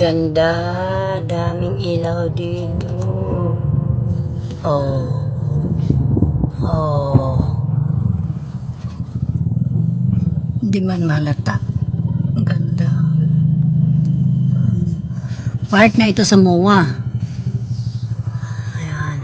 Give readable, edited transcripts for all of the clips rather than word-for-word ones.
Ganda, daming ilaw dito. Oh. Oh. Di man malata. Ang ganda. Part na ito sa MOA. Ayan.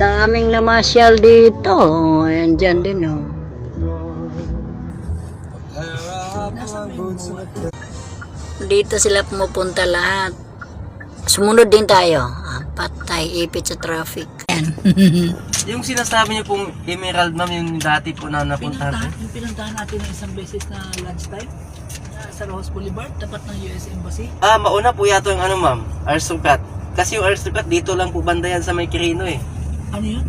Daming namasyal dito. Ayan dyan din, oh. Dito sila pumupunta lahat. Sumunod din tayo. Patay, ipit sa traffic. Ayan. Yung sinasabi niyo pong Emerald, ma'am, yung dati po na napuntahan ko. Yung pinuntahan natin ng isang beses na lunchtime sa Rojas Boulevard, tapat ng US Embassy. Mauna po yata yung ano, ma'am, Aristocrat. Kasi yung Aristocrat, dito lang po banda yan sa may Quirino eh. Ano yun?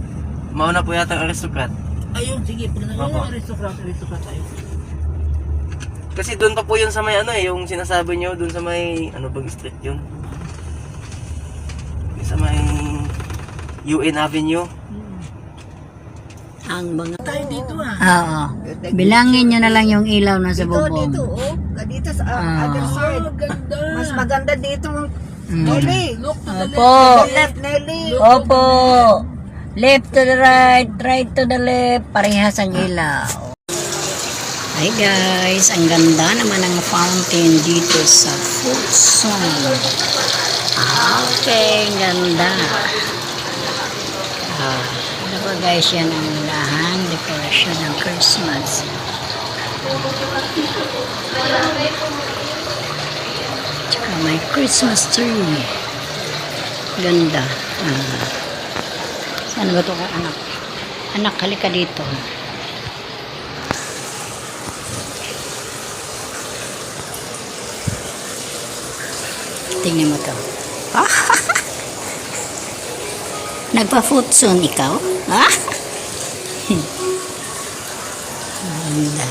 Mauna po yata yung Aristocrat. Ayun, sige, pag Opo. aristocrat tayo. Kasi doon pa po yun sa may ano eh, yung sinasabi niyo doon sa may, ano bang street yun? Sa may UN Avenue. Ang mga... Tayo dito Oo. Bilangin nyo na lang yung ilaw na sa bubong. Dito, oh. Dito sa other side. Ganda. Mas maganda dito. Nelly. Look to the Opo. Left, Nelly. Opo. Left to the right to the left. Parehas ang ilaw. Hi guys, ang ganda naman ng fountain dito sa Futsong. Okay, ang ganda. Ano ba guys, yan ang lahang dekorasyon ng Christmas. Tsaka may Christmas tree. Ganda. Saan ba ito ka, anak? Anak, halika dito. Tingnan mo to. Nagpa-futson ikaw? Ha? Ganda.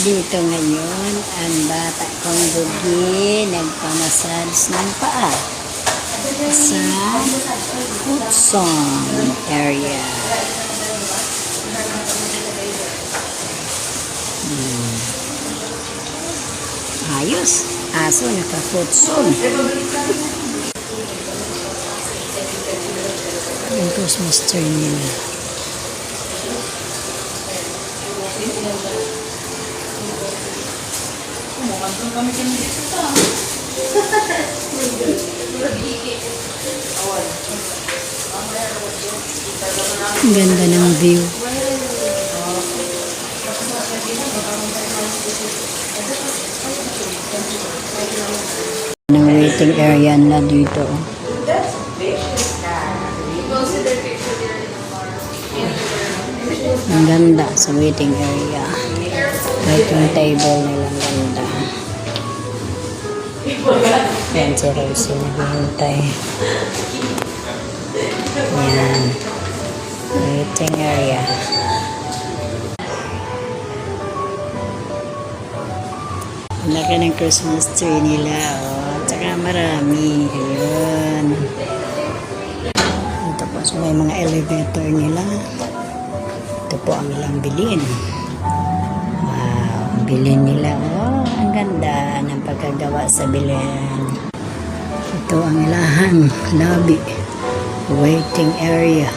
Dito ngayon, ang bata kong bugi nagpamasals ng paa sa Futsong area. Ayos, aso nagpa-Futsong. Yung Christmas tree nila. Ang ganda ng view. Ng waiting area na dito. Ang ganda sa waiting area. Kahit yung table nilang ganda. Yan si Rosie naghihintay. Yan. Waiting area. Ang laki ng Christmas tree nila. Oh. Tsaka marami. Ayun. Tapos may mga elevator nila. Ito po ang ilang bilhin. Wow. Bilhin nila. Oh, ang ganda ng pagkagawa sa bilhin. Ito ang ilahang lobby. Waiting area.